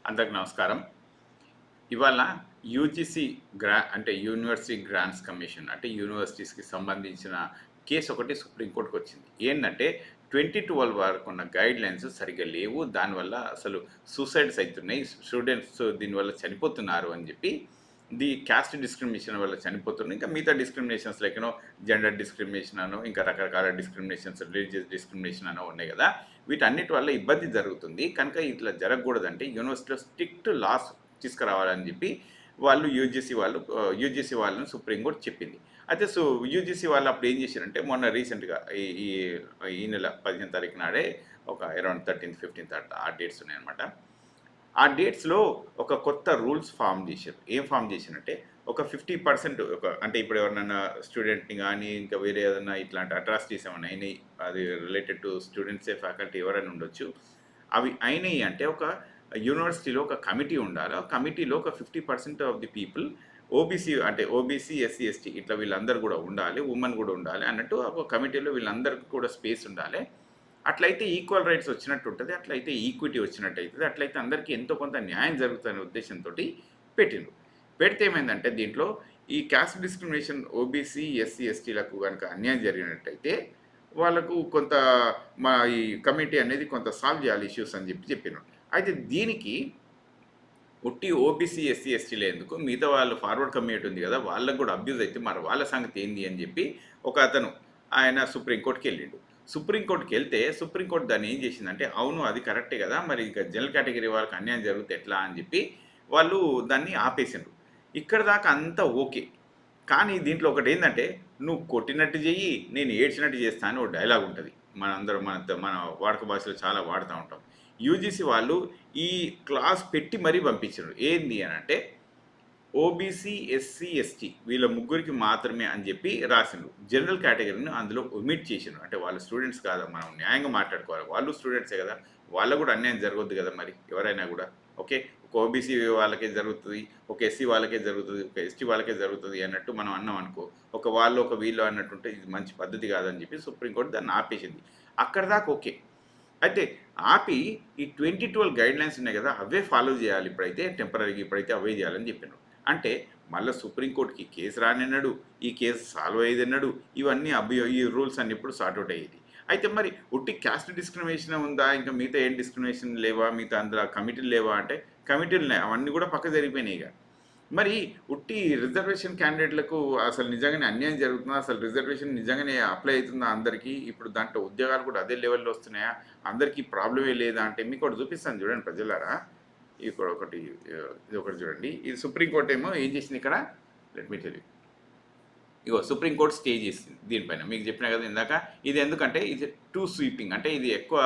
అందరికి నమస్కారం. ఇవాళ యూజీసీ అంటే యూనివర్సిటీ గ్రాంట్స్ కమిషన్ అంటే యూనివర్సిటీస్‌కి సంబంధించిన కేస్ ఒకటి సుప్రీంకోర్టుకి వచ్చింది. ఏందంటే 2012 వరకు ఉన్న గైడ్‌లైన్స్ సరిగ్గా లేవు. దానివల్ల అసలు సూసైడ్స్ అయితున్నాయి. స్టూడెంట్స్ దీనివల్ల చనిపోతున్నారు అని చెప్పి క్యాస్ట్ డిస్క్రిమినేషన్ వల్ల చనిపోతున్నారు. ఇంకా మిగతా డిస్క్రిమినేషన్స్ లైక్ జెండర్ డిస్క్రిమినేషన్ అనో, ఇంకా రకరకాల డిస్క్రిమినేషన్స్, రిలీజియస్ డిస్క్రిమినేషన్ అనో ఉన్నాయి కదా! వీటన్నిటి వల్ల ఇబ్బంది జరుగుతుంది. కనుక ఇట్లా జరగకూడదంటే యూనివర్సిటీలో స్ట్రిక్ట్ లాస్ తీసుకురావాలని చెప్పి వాళ్ళు యూజీసీ వాళ్ళని సుప్రీంకోర్టు చెప్పింది. అయితే యూజీసీ వాళ్ళు అప్పుడు ఏం చేశారంటే మొన్న రీసెంట్‌గా ఈ ఈ ఈ నెల 15 తారీఖు నాడే ఒక అరౌండ్ 13థ్, 15థ్ ఆ డేట్స్ ఉన్నాయన్నమాట. ఆ డేట్స్‌లో ఒక కొత్త రూల్స్ ఫార్మ్ చేశారు. ఏం ఫార్మ్ చేశారంటే ఒక 50% అంటే ఇప్పుడు ఎవరినైనా స్టూడెంట్‌ని గానీ, ఇంకా వేరే ఏదైనా ఇట్లాంటి అట్రాసిటీస్ ఏమైనా అయినాయి, అది రిలేటెడ్ టు స్టూడెంట్సే, ఫ్యాకల్టీ ఎవరైనా ఉండొచ్చు. అవి అయినాయి అంటే ఒక యూనివర్సిటీలో ఒక కమిటీ ఉండాలి. ఆ కమిటీలో ఒక 50% of the people OBC, SC, ST ఇట్లా వీళ్ళందరూ కూడా ఉండాలి. వుమెన్ కూడా ఉండాలి అన్నట్టు ఒక కమిటీలో వీళ్ళందరికీ కూడా స్పేస్ ఉండాలి. అట్లయితే ఈక్వల్ రైట్స్ వచ్చినట్టు ఉంటుంది. అట్లయితే ఈక్విటీ వచ్చినట్టు అయితది. అట్లయితే అందరికీ ఎంతో కొంత న్యాయం జరుగుతుందనే ఉద్దేశంతోటి పెట్టిండ్రు. పెడితే ఏమైందంటే దీంట్లో ఈ కాస్ట్ డిస్క్రిమినేషన్ ఓబీసీ, ఎస్సీ, ఎస్టీలకు గనుక అన్యాయం జరిగినట్టయితే వాళ్ళకు కొంత ఈ కమిటీ అనేది కొంత సాల్వ్ చేయాలి ఇష్యూస్ అని చెప్పినారు. అయితే దీనికి ఉట్టి ఓబీసీ, ఎస్సీ, ఎస్టీలే ఎందుకు మిగతా వాళ్ళు ఫార్వర్డ్ కమ్యూనిటీ ఉంది కదా! వాళ్ళకి కూడా అబ్యూజ్ అయితే మరి వాళ్ళ సంగతి ఏంది అని చెప్పి ఒక అతను ఆయన సుప్రీంకోర్టుకెళ్ళిండు. సుప్రీంకోర్టుకెళ్తే సుప్రీంకోర్టు దాన్ని ఏం చేసిందంటే, అవును అది కరెక్టే కదా! మరి ఇక జనరల్ కేటగిరీ వాళ్ళకి అన్యాయం జరిగితే ఎట్లా అని చెప్పి వాళ్ళు దాన్ని ఆపేసిండ్రు. ఇక్కడి దాకా అంతా ఓకే. కానీ దీంట్లో ఒకటేందంటే, నువ్వు కొట్టినట్టు చెయ్యి, నేను ఏడ్చినట్టు చేస్తా అని ఒక డైలాగ్ ఉంటది. మనందరం మన వాడుక భాషలో చాలా వాడుతా ఉంటాం. యూజీసీ వాళ్ళు ఈ క్లాస్ పెట్టి మరీ పంపించారు. ఏంది అనంటే, ఓబీసీ, ఎస్సీ, ఎస్టీ వీళ్ళ ముగ్గురికి మాత్రమే అని చెప్పి రాసిండ్రు. జనరల్ కేటగిరీని అందులో ఒమిట్ చేసిండ్రు. అంటే వాళ్ళు స్టూడెంట్స్ కాదా, మనం న్యాయంగా మాట్లాడుకోవాలి. వాళ్ళు స్టూడెంట్సే కదా! వాళ్ళకు కూడా అన్యాయం జరగొద్దు కదా మరి ఎవరైనా కూడా. ఓకే. ఒక ఓబీసీ వాళ్ళకే జరుగుతది, ఒక ఎస్సీ వాళ్ళకే జరుగుతది, ఒక ఎస్టీ వాళ్ళకే జరుగుతది అన్నట్టు మనం అన్నాం అనుకో, ఒక వాళ్ళు, ఒక వీళ్ళు అన్నట్టుంటే ఇది మంచి పద్ధతి కాదని చెప్పి సుప్రీంకోర్టు దాన్ని ఆపేసింది. అక్కడి దాకా ఓకే. అయితే ఆపి ఈ 2012 గైడ్‌లైన్స్ ఉన్నాయి కదా! అవే ఫాలో చేయాలి ఇప్పుడైతే టెంపరరీగా ఇప్పుడైతే అవే చేయాలని చెప్పిండ్రు. అంటే మళ్ళా సుప్రీంకోర్టుకి కేసు రానన్నాడు, ఈ కేసు సాల్వ్ అయ్యేదన్నాడు, ఇవన్నీ ఈ రూల్స్ అన్నీ ఇప్పుడు సార్ట్ ఔట్ అయ్యేది. అయితే మరి ఉట్టి క్యాస్ట్ డిస్క్రిమినేషనే ఉందా? ఇంకా మిగతా ఏం డిస్క్రిమినేషన్ లేవా? మిగతా అందులో కమిటీలు లేవా? అంటే కమిటీలున్నాయి. అవన్నీ కూడా పక్కకు జరిగిపోయినాయి ఇక. మరి ఉట్టి రిజర్వేషన్ క్యాండిడేట్లకు అసలు నిజంగానే అన్యాయం జరుగుతుందా? అసలు రిజర్వేషన్ నిజంగానే అప్లై అవుతుందా అందరికీ? ఇప్పుడు దాంట్లో ఉద్యోగాలు కూడా అదే లెవెల్‌లో వస్తున్నాయా? అందరికీ ప్రాబ్లమే లేదా అంటే మీకోటి చూపిస్తాను చూడండి ప్రజలారా. ఇక్కడ ఒకటి ఇది ఒకటి చూడండి. ఇది సుప్రీం కోర్ట్ ఏమో ఏం చేసింది ఇక్కడ? Let me tell you. Ego supreme court stay చేసింది దీనిపైన. మీకు చెప్పినా కదా ఇందాక. ఇది ఎందుకంటే ఇది టూ స్వీపింగ్ అంటే ఇది ఎక్కువ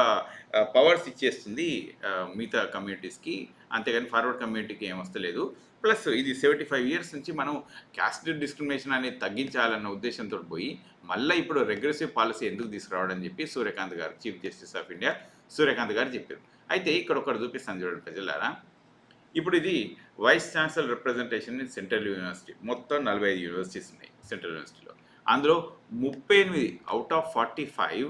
పవర్స్ ఇచ్చేస్తుంది మిగతా కమ్యూనిటీస్‌కి. అంతేగాని ఫార్వర్డ్ కమ్యూనిటీకి ఏం వస్తలేదు. ప్లస్ ఇది 75 ఇయర్స్ నుంచి మనం క్యాస్ట్ డిస్క్రిమినేషన్ అనేది తగ్గించాలన్న ఉద్దేశంతో పోయి, మళ్ళా ఇప్పుడు రెగ్రెసివ్ పాలసీ ఎందుకు తీసుకురావడం అని చెప్పి Suryakant garu, chief justice of India Suryakant garu చెప్పారు. అయితే ఇక్కడ ఒకటి చూపిస్తాను చూడండి ప్రజలారా. ఇప్పుడు ఇది vice chancellor representation in central university. మొత్తం 45 యూనివర్సిటీస్ ఉన్నాయి సెంట్రల్ యూనివర్సిటీలో. అందులో 38 out of 45,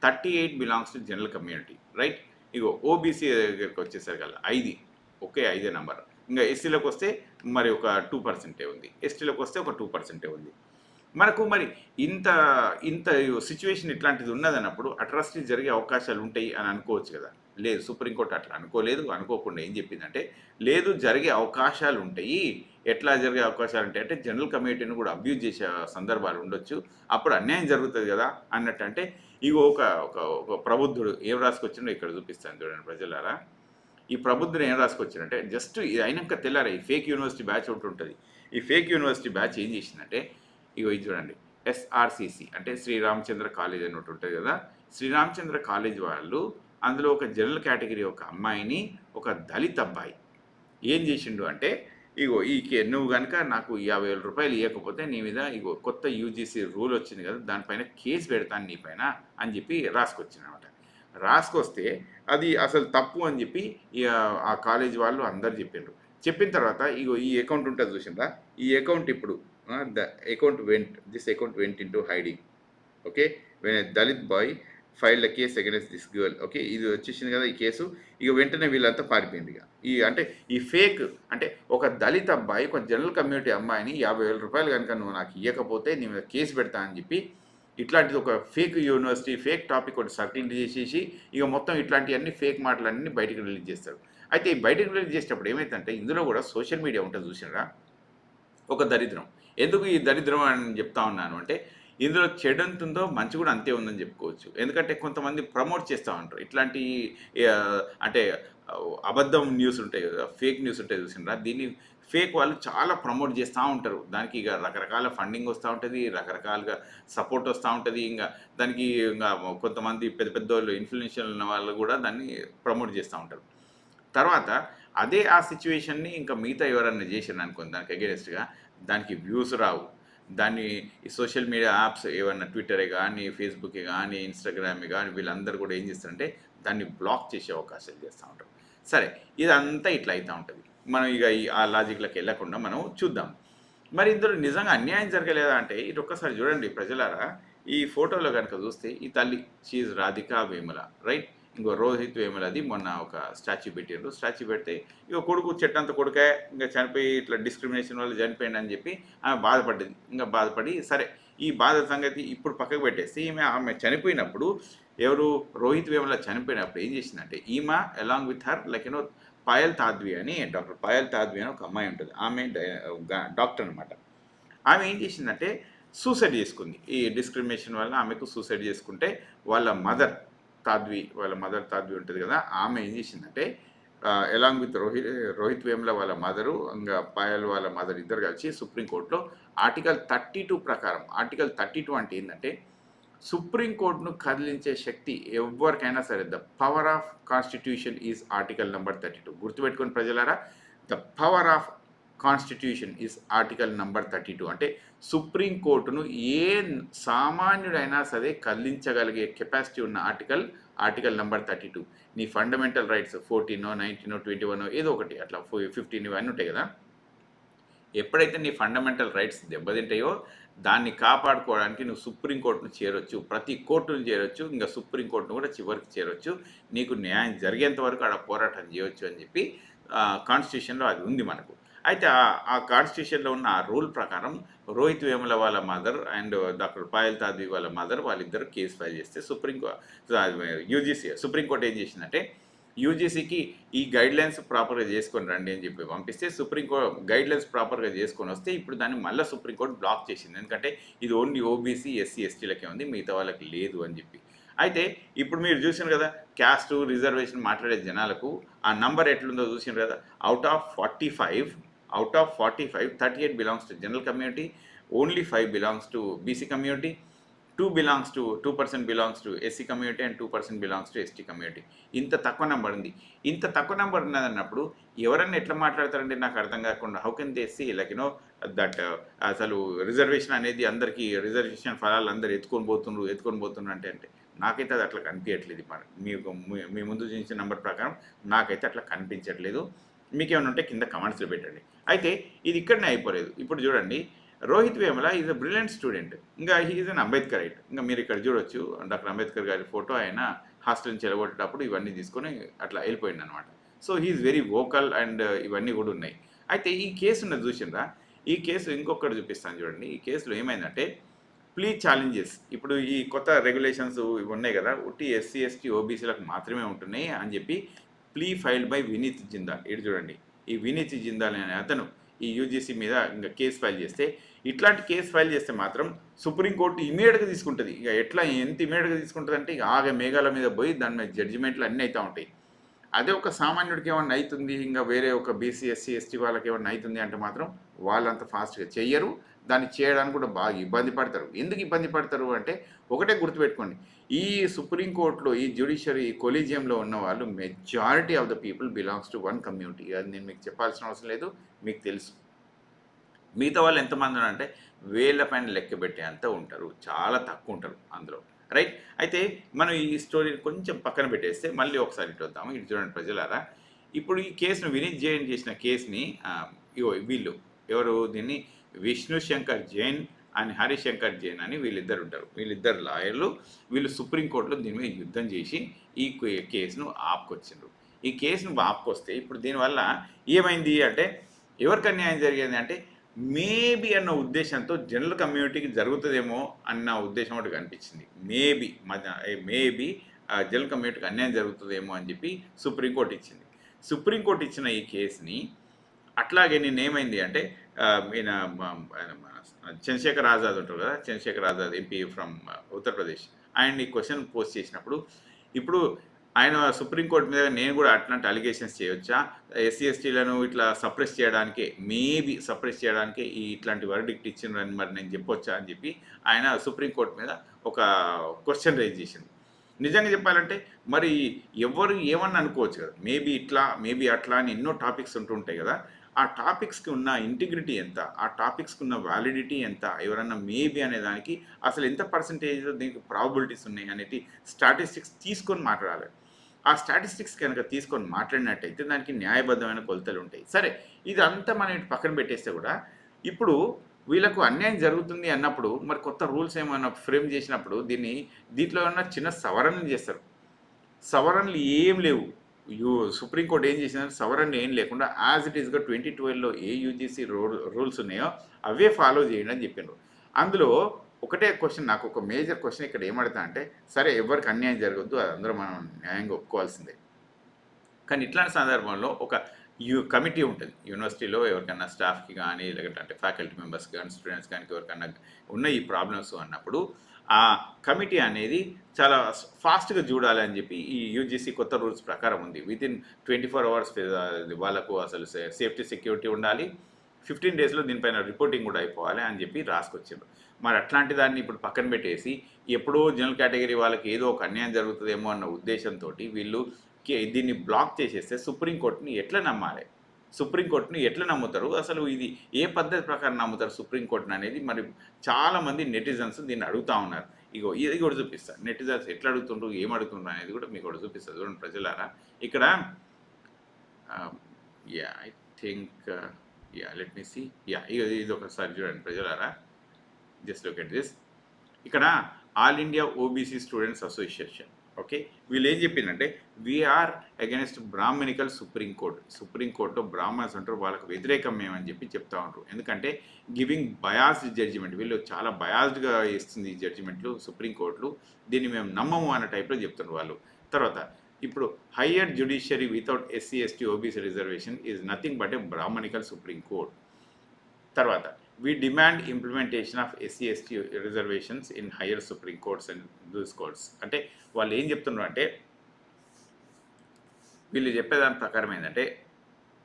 38 belongs to general community. Right. ఇగో ఓబీసీ దగ్గరికి వచ్చేసరికల్లా 5, ఒకే 5 నంబర్. ఇంకా ఎస్సీలోకి వస్తే మరి ఒక 2% ఉంది. ఎస్టీలోకి వస్తే ఒక 2% ఉంది. మనకు మరి ఇంత ఇంత సిచ్యువేషన్ ఇట్లాంటిది ఉన్నదన్నప్పుడు అట్రాసిటీస్ జరిగే అవకాశాలు ఉంటాయి అని అనుకోవచ్చు కదా! లేదు, సుప్రీంకోర్టు అట్లా అనుకోలేదు. అనుకోకుండా ఏం చెప్పిందంటే, లేదు జరిగే అవకాశాలు ఉంటాయి. ఎట్లా జరిగే అవకాశాలు ఉంటాయి అంటే, జనరల్ కమ్యూనిటీని కూడా అబ్యూజ్ చేసే సందర్భాలు ఉండొచ్చు. అప్పుడు అన్యాయం జరుగుతుంది కదా అన్నట్టు. అంటే ఇగో ఒక ఒక ఒక ప్రబుద్ధుడు ఏం రాసుకొచ్చిండో ఇక్కడ చూపిస్తాను చూడండి ప్రజలారా. ఈ ప్రబుద్ధుడు ఏం రాసుకొచ్చాడంటే, జస్ట్ ఇది అయినాక తెల్లారే ఈ ఫేక్ యూనివర్సిటీ బ్యాచ్ ఒకటి ఉంటుంది. ఈ ఫేక్ యూనివర్సిటీ బ్యాచ్ ఏం చేసిందంటే, ఇగో ఇది చూడండి. ఎస్ఆర్‌సీసీ అంటే శ్రీరామచంద్ర కాలేజ్ అని ఒకటి ఉంటుంది కదా! శ్రీరామచంద్ర కాలేజ్ వాళ్ళు అందులో ఒక జనరల్ కేటగిరీ ఒక అమ్మాయిని, ఒక దళిత్ అబ్బాయి ఏం చేసిండు అంటే, ఇగో నువ్వు గనుక నాకు రూ. 50,000 ఇయ్యకపోతే నీ మీద ఇగో కొత్త యూజీసీ రూల్ వచ్చింది కదా! దానిపైన కేస్ పెడతాను నీ పైన అని చెప్పి రాసుకొచ్చిండనమాట. రాసుకొస్తే అది అసలు తప్పు అని చెప్పి ఆ కాలేజ్ వాళ్ళు అందరూ చెప్పిండ్రు. చెప్పిన తర్వాత ఇగో ఈ అకౌంట్ ఉంటది చూసిండ్రా? ఈ అకౌంట్ ఇప్పుడు this account went into hiding. Okay. When a Dalit boy filed case against this girl. Okay, ఇది వచ్చేసింది కదా ఈ కేసు. ఇక వెంటనే వీళ్ళంతా పారిపోయింది. ఇక ఈ ఫేక్ అంటే ఒక దళిత అబ్బాయి, ఒక జనరల్ కమ్యూనిటీ అమ్మాయిని 50,000 రూపాయలు కనుక నువ్వు నాకు ఇవ్వకపోతే నీ మీద కేసు పెడతా అని చెప్పి ఇట్లాంటిది ఒక ఫేక్ యూనివర్సిటీ, ఫేక్ టాపిక్ ఒకటి సర్కిల్ చేసేసి ఇక మొత్తం ఇట్లాంటివన్నీ ఫేక్ మాటలన్నీ బయటకు రిలీజ్ చేస్తారు. అయితే ఈ బయటకు రిలీజ్ చేసేటప్పుడు ఏమైందంటే ఇందులో కూడా సోషల్ మీడియా ఉంటుంది చూసినారా, ఒక దరిద్రం. ఎందుకు ఈ దరిద్రం అని చెప్తా ఉన్నాను అంటే, ఇందులో చెడు ఎంత ఉందో మంచి కూడా అంతే ఉందని చెప్పుకోవచ్చు. ఎందుకంటే కొంతమంది ప్రమోట్ చేస్తూ ఉంటారు ఇట్లాంటి అంటే అబద్ధం న్యూస్ ఉంటాయి కదా, ఫేక్ న్యూస్ ఉంటాయి చూసినరా, దీన్ని ఫేక్ వాళ్ళు చాలా ప్రమోట్ చేస్తూ ఉంటారు. దానికి ఇక రకరకాల ఫండింగ్ వస్తూ ఉంటుంది, రకరకాలుగా సపోర్ట్ వస్తూ ఉంటుంది. ఇంకా దానికి ఇంకా కొంతమంది పెద్ద పెద్ద వాళ్ళు ఇన్ఫ్లుయెన్షియల్ ఉన్న వాళ్ళు కూడా దాన్ని ప్రమోట్ చేస్తూ ఉంటారు. తర్వాత అదే ఆ సిచ్యువేషన్ని ఇంకా మిగతా ఎవరన్నా చేసారు అనుకోండి దానికి అగెనిస్ట్గా, దానికి వ్యూస్ రావు. దాన్ని ఈ సోషల్ మీడియా యాప్స్ ఏమన్నా ట్విట్టరే కానీ, ఫేస్బుకే కానీ, ఇన్స్టాగ్రామే కానీ వీళ్ళందరూ కూడా ఏం చేస్తారంటే దాన్ని బ్లాక్ చేసే అవకాశాలు చేస్తూ ఉంటారు. సరే, ఇదంతా ఇట్లా అవుతూ ఉంటుంది. మనం ఇక ఆ లాజిక్లోకి వెళ్ళకుండా మనం చూద్దాం. మరి ఇందులో నిజంగా అన్యాయం జరగలేదా అంటే ఇది ఒక్కసారి చూడండి ప్రజలారా. ఈ ఫోటోలో కనుక చూస్తే ఈ తల్లి షీజ్ రాధికా వేముల, రైట్. ఇంకో రోహిత్ వేములది మొన్న ఒక స్టాచ్యూ పెట్టారు. స్టాచ్యూ పెడితే ఇక కొడుకు చెట్టంత కొడుకే ఇంకా చనిపోయి ఇట్లా డిస్క్రిమినేషన్ వల్ల చనిపోయింది అని చెప్పి ఆమె బాధపడ్డది. ఇంకా బాధపడి సరే ఈ బాధ సంగతి ఇప్పుడు పక్కకు పెట్టేస్తే ఆమె చనిపోయినప్పుడు ఎవరు రోహిత్ వేముల చనిపోయినప్పుడు ఏం చేసిందంటే ఈమె along with her like Payal Tadvi అని, డాక్టర్ పాయల్ తాద్వి అని ఒక అమ్మాయి ఉంటుంది. ఆమె డాక్టర్ అనమాట. ఆమె ఏం చేసిందంటే సూసైడ్ చేసుకుంది. ఈ డిస్క్రిమినేషన్ వల్ల ఆమెకు సూసైడ్ చేసుకుంటే వాళ్ళ మదర్ తాద్వి ఉంటుంది కదా, ఆమె ఏం చేసిందంటే ఎలాంగ్ విత్ రోహిత్ వేముల వాళ్ళ మదరు ఇంకా పాయల్ వాళ్ళ మదర్ ఇద్దరు కలిసి సుప్రీంకోర్టులో ఆర్టికల్ 32 ప్రకారం, ఆర్టికల్ 32 అంటే ఏంటంటే సుప్రీంకోర్టును కదిలించే శక్తి ఎవరికైనా సరే, the power of constitution is article number 32. గుర్తుపెట్టుకుని ప్రజలారా, the power of constitution is article number 32 అంటే సుప్రీంకోర్టును ఏ సామాన్యుడైనా సరే కదిలించగలిగే కెపాసిటీ ఉన్న ఆర్టికల్ నెంబర్ 32. నీ ఫండమెంటల్ రైట్స్ 14, 19, 21 ఏదో ఒకటి అట్లా 15 ఇవన్నీ ఉంటాయి కదా. ఎప్పుడైతే నీ ఫండమెంటల్ రైట్స్ దెబ్బతింటాయో దాన్ని కాపాడుకోవడానికి నువ్వు సుప్రీంకోర్టును చేరొచ్చు, ప్రతి కోర్టును చేరొచ్చు, ఇంకా సుప్రీంకోర్టును కూడా చివరికి చేరొచ్చు. నీకు న్యాయం జరిగేంత వరకు ఆడ పోరాటం చేయొచ్చు అని చెప్పి కాన్స్టిట్యూషన్లో అది ఉంది మనకు. అయితే ఆ కాన్స్టిట్యూషన్లో ఉన్న ఆ రూల్ ప్రకారం రోహిత్ వేముల వాళ్ళ mother and doctor Payal Tadvi వాళ్ళ మదర్ వాళ్ళిద్దరు కేసు ఫైల్ చేస్తే సుప్రీంకోర్టు ఏం చేసిందంటే యూజీసీకి ఈ గైడ్లైన్స్ ప్రాపర్గా చేసుకొని రండి అని చెప్పి పంపిస్తే సుప్రీంకోర్టు గైడ్లైన్స్ ప్రాపర్గా చేసుకొని వస్తే ఇప్పుడు దాన్ని మళ్ళీ సుప్రీంకోర్టు బ్లాక్ చేసింది. ఎందుకంటే ఇది ఓన్లీ ఓబీసీ, ఎస్సీ, ఎస్టీలకే ఉంది, మిగతా వాళ్ళకి లేదు అని చెప్పి. అయితే ఇప్పుడు మీరు చూసారు కదా, క్యాస్ట్ రిజర్వేషన్ మాట్లాడే జనాలకు ఆ నంబర్ ఎట్లుందో చూసారు కదా. Out of 45 38 belongs to general community, only 5 belongs to BC community, 2% belongs to SC community and 2% belongs to ST community. ఇంత తక్కువ నెంబర్ ఉంది. ఇంత తక్కువ నెంబర్ ఉన్నదన్నప్పుడు ఎవరన్నా ఎట్లా మాట్లాడతారంటే నాకు అర్థం కాకుండా, how can they see like that అసలు రిజర్వేషన్ అనేది అందరికీ రిజర్వేషన్ ఫలాలు అందరు ఎత్తుకొని పోతున్నారు అంటే నాకైతే అది అట్లా కనిపించట్లేదు. మీకు మీ ముందు చూపించిన నెంబర్ ప్రకారం నాకైతే అట్లా కనిపించట్లేదు. మీకేమైనా ఉంటే కింద కమెంట్స్లో పెట్టండి. అయితే ఇది ఇక్కడనే అయిపోలేదు. ఇప్పుడు చూడండి, Rohit Vemula is a brilliant student. ఇంకా హీ ఈజ్ అన్ అంబేద్కరైట్. ఇంకా మీరు ఇక్కడ చూడొచ్చు డాక్టర్ అంబేద్కర్ గారి ఫోటో, ఆయన హాస్టల్ నుంచి చెలగొట్టేటప్పుడు ఇవన్నీ తీసుకొని అట్లా వెళ్ళిపోయింది అనమాట. So he is very vocal and ఇవన్నీ కూడా ఉన్నాయి. అయితే ఈ కేసు ఉన్నది చూసిందా, ఈ కేసు ఇంకొకటి చూపిస్తాను చూడండి. ఈ కేసులో ఏమైందంటే ప్లీ ఛాలెంజెస్, ఇప్పుడు ఈ కొత్త రెగ్యులేషన్స్ ఇవి ఉన్నాయి కదా, ఉట్టి ఎస్సీ, ఎస్టీ, ఓబీసీలకు మాత్రమే ఉంటున్నాయి అని చెప్పి plea filed by Vineet Jindal. ఇటు చూడండి, ఈ వినీత్ జిందాల్ అనే అతను ఈ యూజీసీ మీద ఇంకా కేసు ఫైల్ చేస్తే, ఇట్లాంటి కేసు ఫైల్ చేస్తే మాత్రం సుప్రీంకోర్టు ఇమీడియట్గా తీసుకుంటుంది. ఇక ఎంత ఇమీడియట్గా తీసుకుంటుంది అంటే ఇక ఆగే మేఘాల మీద పోయి దాని మీద జడ్జిమెంట్లు అన్నీ అవుతూ ఉంటాయి. అదే ఒక సామాన్యుడికి ఏమన్నా అవుతుంది, ఇంకా వేరే ఒక బీసీ, ఎస్సీ, ఎస్టీ వాళ్ళకి ఏమన్నా అవుతుంది అంటే మాత్రం వాళ్ళంత ఫాస్ట్గా చెయ్యరు. దాన్ని చేయడానికి కూడా బాగా ఇబ్బంది పడతారు. ఎందుకు ఇబ్బంది పడతారు అంటే ఒకటే గుర్తుపెట్టుకోండి, ఈ సుప్రీంకోర్టులో ఈ జ్యుడిషియరీ కొలీజియంలో ఉన్న వాళ్ళు majority of the people belongs to one community. అది నేను మీకు చెప్పాల్సిన అవసరం లేదు, మీకు తెలుసు. మిగతా వాళ్ళు ఎంతమంది ఉన్నారంటే వేళ్ళ పైన లెక్క పెట్టే అంతా ఉంటారు, చాలా తక్కువ ఉంటారు అందులో, రైట్. అయితే మనం ఈ స్టోరీని కొంచెం పక్కన పెట్టేస్తే మళ్ళీ ఒకసారి ఇటు వద్దాము. ఇటు చూడండి ప్రజలారా, ఇప్పుడు ఈ కేసును వినీత్ జైన్ చేసిన కేసుని వీళ్ళు ఎవరు, దీన్ని విష్ణు శంకర్ జైన్ అండ్ హరిశంకర్ జైన్ అని వీళ్ళిద్దరు ఉంటారు. వీళ్ళిద్దరు లాయర్లు. వీళ్ళు సుప్రీంకోర్టులో దీని మీద యుద్ధం చేసి ఈ కేసును ఆపుకొచ్చిండ్రు. ఈ కేసును ఆపుకొస్తే ఇప్పుడు దీనివల్ల ఏమైంది అంటే ఎవరికి అన్యాయం జరిగింది అంటే మేబీ అన్న ఉద్దేశంతో జనరల్ కమ్యూనిటీకి జరుగుతుందేమో అన్న ఉద్దేశం ఒకటి కనిపించింది. మేబీ జనరల్ కమ్యూనిటీకి అన్యాయం జరుగుతుందేమో అని చెప్పి సుప్రీంకోర్టు ఇచ్చింది. సుప్రీంకోర్టు ఇచ్చిన ఈ కేసుని అట్లాగే నేనేమైంది అంటే ఈయన చంద్రశేఖర్ ఆజాద్ ఉంటారు కదా, చంద్రశేఖర్ ఆజాద్ ఎంపీ ఫ్రమ్ ఉత్తరప్రదేశ్, ఆయన ఈ క్వశ్చన్ పోస్ట్ చేసినప్పుడు ఇప్పుడు ఆయన సుప్రీంకోర్టు మీద నేను కూడా అట్లాంటి అలిగేషన్స్ చేయొచ్చా, ఎస్సీ ఎస్టీలను ఇట్లా సప్రెస్ చేయడానికే మేబీ సప్రెస్ చేయడానికే ఇట్లాంటి వర్డిక్ట్ ఇచ్చిండ్రని మరి నేను చెప్పొచ్చా అని చెప్పి ఆయన సుప్రీంకోర్టు మీద ఒక క్వశ్చన్ రైజ్ చేసింది. నిజంగా చెప్పాలంటే మరి ఎవరు ఏమన్నా అనుకోవచ్చు కదా, మేబీ ఇట్లా మేబీ అట్లా అని ఎన్నో టాపిక్స్ ఉంటుంటాయి కదా, ఆ టాపిక్స్కి ఉన్న ఇంటిగ్రిటీ ఎంత, ఆ టాపిక్స్కి ఉన్న వ్యాలిడిటీ ఎంత, ఎవరన్నా మేబీ అనే దానికి అసలు ఎంత పర్సంటేజ్ దీనికి ప్రాబిలిటీస్ ఉన్నాయి అనేది స్టాటిస్టిక్స్ తీసుకొని మాట్లాడాలి. ఆ స్టాటిస్టిక్స్ కనుక తీసుకొని మాట్లాడినట్టయితే దానికి న్యాయబద్ధమైన కొలతలు ఉంటాయి. సరే, ఇదంతా మనం ఇటు పక్కన పెట్టేస్తే కూడా ఇప్పుడు వీళ్ళకు అన్యాయం జరుగుతుంది అన్నప్పుడు మరి కొత్త రూల్స్ ఏమైనా ఫ్రేమ్ చేసినప్పుడు దీంట్లో ఏమన్నా చిన్న సవరణలు చేస్తారు. సవరణలు ఏం లేవు. సుప్రీంకోర్టు ఏం చేసిందంటే సవరణలు ఏం లేకుండా యాజ్ ఇట్ ఈస్గా 2012లో ఏ యూజీసీ రూల్స్ ఉన్నాయో అవే ఫాలో చేయండి అని చెప్పిండ్రు. అందులో ఒకటే క్వశ్చన్, నాకు ఒక మేజర్ క్వశ్చన్ ఇక్కడ ఏమడతా అంటే, సరే ఎవరికి అన్యాయం జరగద్దు, అది అందరూ మనం న్యాయంగా ఒప్పుకోవాల్సిందే. కానీ ఇట్లాంటి సందర్భంలో ఒక కమిటీ ఉంటుంది యూనివర్సిటీలో, ఎవరికైనా స్టాఫ్కి కానీ లేదంటే ఫ్యాకల్టీ మెంబర్స్కి కానీ స్టూడెంట్స్ కానీ ఎవరికైనా ఉన్న ఈ ప్రాబ్లమ్స్ అన్నప్పుడు ఆ కమిటీ అనేది చాలా ఫాస్ట్గా చూడాలి అని చెప్పి ఈ యూజీసీ కొత్త రూల్స్ ప్రకారం ఉంది. వితిన్ 24 hours వాళ్ళకు అసలు సేఫ్టీ సెక్యూరిటీ ఉండాలి, 15 daysలో దీనిపైన రిపోర్టింగ్ కూడా అయిపోవాలి అని చెప్పి రాసుకొచ్చారు. మరి అట్లాంటి దాన్ని ఇప్పుడు పక్కన పెట్టేసి ఎప్పుడో జనరల్ కేటగిరీ వాళ్ళకి ఏదో ఒక అన్యాయం జరుగుతుందేమో అన్న ఉద్దేశంతో వీళ్ళు దీన్ని బ్లాక్ చేసేస్తే సుప్రీంకోర్టుని ఎట్లా నమ్మాలి, సుప్రీంకోర్టుని ఎట్లా నమ్ముతారు, అసలు ఇది ఏ పద్ధతి ప్రకారం నమ్ముతారు సుప్రీంకోర్టుని అనేది మరి చాలామంది నెటిజన్స్ దీన్ని అడుగుతూ ఉన్నారు. ఇది కూడా చూపిస్తారు, నెటిజన్స్ ఎట్లా అడుగుతుండ్రు ఏం అడుగుతుండ్రు అనేది కూడా మీకు కూడా చూపిస్తారు. చూడండి ప్రజలారా, ఇక్కడ I think let me see, ఇది ఒకసారి చూడండి ప్రజలారా, జస్ట్ లుక్ ఎట్ దిస్. ఇక్కడ all India OBC students association, okay, వీళ్ళు ఏం చెప్పిందంటే వీఆర్ అగెన్స్ట్ బ్రాహ్మణికల్ సుప్రీంకోర్టులో బ్రాహ్మణ్స్ అంటారు, వాళ్ళకు వ్యతిరేకం మేమని చెప్పి చెప్తా ఉంటారు. ఎందుకంటే గివింగ్ బయాస్డ్ జడ్జిమెంట్, వీళ్ళు చాలా బయాస్డ్గా ఇస్తుంది ఈ జడ్జిమెంట్లు సుప్రీంకోర్టులు, దీన్ని మేము నమ్మము అన్న టైప్లో చెప్తున్నారు వాళ్ళు. తర్వాత ఇప్పుడు higher judiciary without SC ST OBC reservation is nothing but A Brahminical Supreme Court. తర్వాత we demand implementation of SC/ST reservations in higher supreme courts and those courts. అంటే వాళ్ళు ఏం చెప్తున్నారు అంటే వీళ్ళు చెప్పేదాని ప్రకారం ఏంటంటే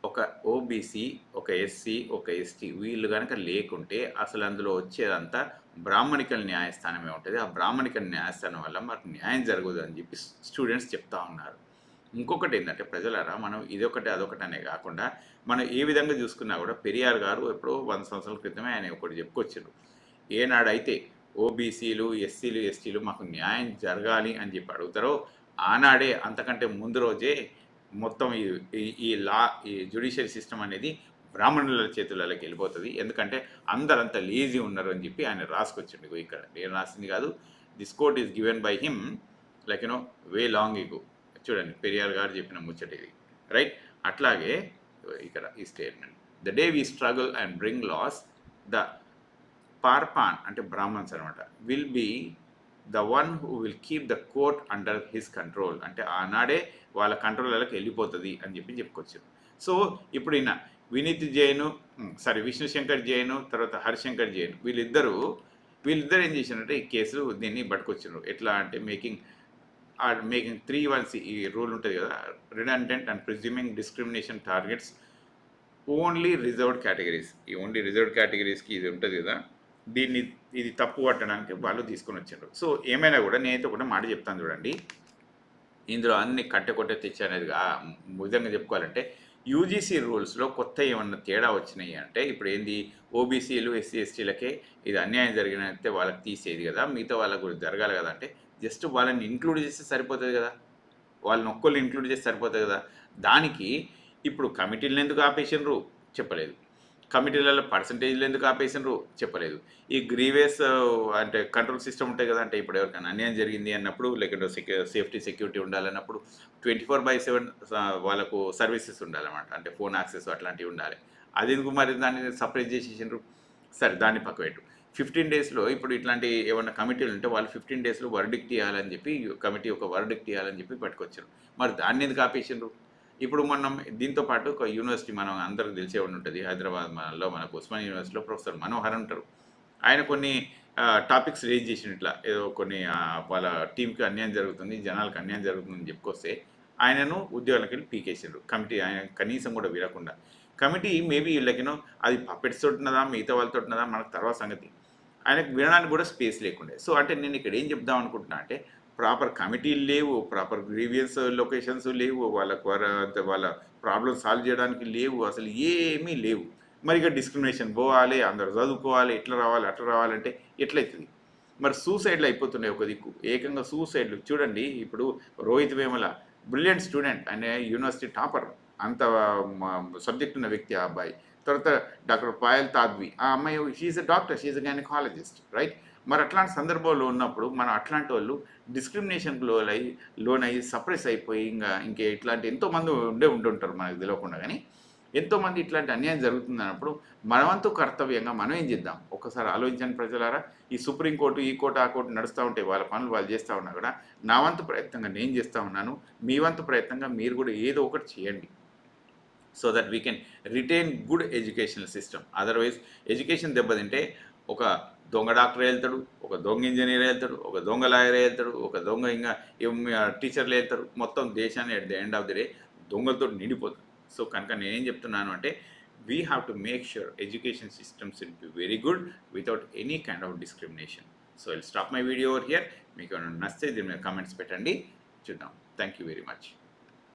ఒక ఓబీసీ, ఒక ఎస్సీ, ఒక ఎస్టీ వీళ్ళు కనుక లేకుంటే అసలు అందులో వచ్చేదంతా బ్రాహ్మణికల్ న్యాయస్థానమే ఉంటుంది. ఆ బ్రాహ్మణికల్ న్యాయస్థానం వల్ల మనకు న్యాయం జరగదు అని చెప్పి స్టూడెంట్స్ చెప్తా ఉన్నారు. ఇంకొకటి ఏంటంటే ప్రజలారా, మనం ఇదొకటి అదొకటి అనే కాకుండా మనం ఏ విధంగా చూసుకున్నా కూడా పెరియార్ గారు ఎప్పుడో 100 సంవత్సరాల క్రితమే ఆయన ఒకటి చెప్పుకొచ్చారు. ఏనాడైతే ఓబీసీలు, ఎస్సీలు, ఎస్టీలు మాకు న్యాయం జరగాలి అని చెప్పి అడుగుతారో ఆనాడే, అంతకంటే ముందు రోజే మొత్తం ఈ జ్యుడిషియరీ సిస్టమ్ అనేది బ్రాహ్మణుల చేతులలోకి వెళ్ళిపోతుంది. ఎందుకంటే అందరంతా లేజీ ఉన్నారు అని చెప్పి ఆయన రాసుకొచ్చిండు. ఇక్కడ నేను రాసింది కాదు, this quote is given by him like way long ago. చూడండి పెరియార్ గారు చెప్పిన ముచ్చట ఇది, రైట్. అట్లాగే ఇక్కడ ఈ statement, the day we struggle and bring laws the పార్పాన్ అంటే బ్రాహ్మణ్స్ అనమాట will be the one who will keep the court under his control, అంటే ఆనాడే వాళ్ళ కంట్రోల్లోకి వెళ్ళిపోతుంది అని చెప్పి చెప్పుకొచ్చారు. సో ఇప్పుడు ఈయన వినీత్ జైన్, విష్ణుశంకర్ జైన్, తర్వాత హరిశంకర్ జైన్ వీళ్ళిద్దరూ ఏం చేశారంటే ఈ కేసు దీన్ని పట్టుకొచ్చారు. ఎట్లా అంటే మేకింగ్ 3(1)C ఈ రూల్ ఉంటుంది కదా, redundant and presuming discrimination targets only reserved categories. ఈ ఓన్లీ రిజర్వ్డ్ కేటగిరీస్కి ఇది ఉంటుంది కదా, ఇది తప్పు పట్టడానికి వాళ్ళు తీసుకొని వచ్చారు. సో ఏమైనా కూడా నేనైతే ఒకటే మాట చెప్తాను చూడండి, ఇందులో అన్ని కొట్టే తెచ్చి అనేది విధంగా చెప్పుకోవాలంటే యూజీసీ రూల్స్లో కొత్త ఏమన్నా తేడా వచ్చినాయి అంటే ఇప్పుడు ఏంది, ఓబీసీలు, ఎస్సీ ఎస్టీలకే ఇది అన్యాయం జరిగినట్టే వాళ్ళకి తీసేది కదా, మిగతా వాళ్ళకు కూడా జరగాలి కదా అంటే జస్ట్ వాళ్ళని ఇంక్లూడ్ చేస్తే సరిపోతుంది కదా, వాళ్ళని ఒక్కళ్ళు ఇంక్లూడ్ చేస్తే సరిపోతుంది కదా. దానికి ఇప్పుడు కమిటీలను ఎందుకు ఆపేసినరు చెప్పలేదు, కమిటీలలో పర్సంటేజ్లు ఎందుకు ఆపేసినారు చెప్పలేదు. ఈ గ్రీవేస్ అంటే కంట్రోల్ సిస్టమ్ ఉంటాయి కదా, అంటే ఇప్పుడు ఎవరికైనా అన్యాయం జరిగింది అన్నప్పుడు లేకుంటే సేఫ్టీ సెక్యూరిటీ ఉండాలన్నప్పుడు 24/7 వాళ్ళకు సర్వీసెస్ ఉండాలన్నమాట. అంటే ఫోన్ యాక్సెస్ అట్లాంటివి ఉండాలి. అది ఎందుకు మరి దాన్ని సపరేట్ చేసేసిండ్రు? సరే దాన్ని పక్క పెట్టు. 15 డేస్లో ఇప్పుడు ఇట్లాంటి ఏమన్నా కమిటీలు ఉంటే వాళ్ళు 15 డేస్లో వర్డిక్ట్ ఇవ్వాలని చెప్పి కమిటీ ఒక వర్డిక్ట్ ఇవ్వాలని చెప్పి పట్టుకొచ్చారు. మరి దాన్ని ఎందుకు ఆపేసిండ్రు? ఇప్పుడు మనం దీంతో పాటు ఒక యూనివర్సిటీ మనం అందరికి తెలిసే ఉంటుంది, హైదరాబాద్లో మనకు ఉస్మాన్ యూనివర్సిటీలో ప్రొఫెసర్ మనోహర్ ఉంటారు. ఆయన కొన్ని టాపిక్స్ రేజ్ చేసిన ఇట్లా ఏదో కొన్ని వాళ్ళ టీంకి అన్యాయం జరుగుతుంది, జనాలకు అన్యాయం జరుగుతుందని చెప్పుకొస్తే ఆయనను ఉద్యోగాలకు వెళ్ళి పీకేసిండ్రు కమిటీ. ఆయన కనీసం కూడా వినకుండా కమిటీ మేబీ వీళ్ళకినో అది పప్పెట్స్ తోటి ఉన్నదా మిగతా వాళ్ళతో ఉన్నదా మనకు తర్వాత సంగతి, ఆయనకు వినడానికి కూడా స్పేస్ లేకుండే. సో అంటే నేను ఇక్కడ ఏం చెప్దాం అనుకుంటున్నా అంటే ప్రాపర్ కమిటీలు లేవు, ప్రాపర్ గ్రీవియన్స్ లొకేషన్స్ లేవు, వాళ్ళ ప్రాబ్లమ్ సాల్వ్ చేయడానికి లేవు, అసలు ఏమీ లేవు. మరి ఇక డిస్క్రిమినేషన్ పోవాలి, అందరు చదువుకోవాలి, ఇట్లా రావాలి అట్లా రావాలంటే ఎట్లయితుంది? మరి సూసైడ్లు అయిపోతున్నాయి ఒక దిక్కు, ఏకంగా సూసైడ్లు చూడండి. ఇప్పుడు రోహిత్ వేముల బ్రిలియంట్ స్టూడెంట్, ఆయన యూనివర్సిటీ టాపర్, అంత సబ్జెక్ట్ ఉన్న వ్యక్తి ఆ అబ్బాయి. తర్వాత డాక్టర్ పాయల్ తాద్వి, ఆ అమ్మాయి she is a doctor, she is a gynaecologist, right? మరి అట్లాంటి సందర్భంలో ఉన్నప్పుడు మనం అట్లాంటి వాళ్ళు డిస్క్రిమినేషన్కి లోనయ్యి సప్రెస్ అయిపోయి ఇంకే ఇట్లాంటి ఎంతోమంది ఉంటుంటారు మనకు తెలియకుండా. కానీ ఎంతోమంది ఇట్లాంటి అన్యాయం జరుగుతుంది అన్నప్పుడు మనవంతు కర్తవ్యంగా మనం ఏం చేద్దాం ఒక్కసారి ఆలోచించండి ప్రజలారా. ఈ సుప్రీంకోర్టు ఈ కోర్టు ఆ కోర్టు నడుస్తూ ఉంటాయి, వాళ్ళ పనులు వాళ్ళు చేస్తూ ఉన్నా కూడా నా వంతు ప్రయత్నంగా నేను చేస్తూ ఉన్నాను, మీ వంతు ప్రయత్నంగా మీరు కూడా ఏదో ఒకటి చేయండి. So that we can retain good educational system. Otherwise education దెబ్బతింటే ఒక దొంగ డాక్టర్ వెళ్తాడు, ఒక దొంగ ఇంజనీర్ వెళ్తాడు, ఒక దొంగ లాయర్ వెళ్తాడు, ఒక దొంగ ఇంకా టీచర్లు వెళ్తారు. మొత్తం దేశాన్ని at the end of the day దొంగలతో నిండిపోతుంది. సో కనుక నేనేం చెప్తున్నాను అంటే we have to make sure education systems will be very good without any kind of discrimination. So I'll stop my video over here. మీకు నచ్చితే దీని మీద కామెంట్స్ పెట్టండి, చూద్దాం. Thank you very much.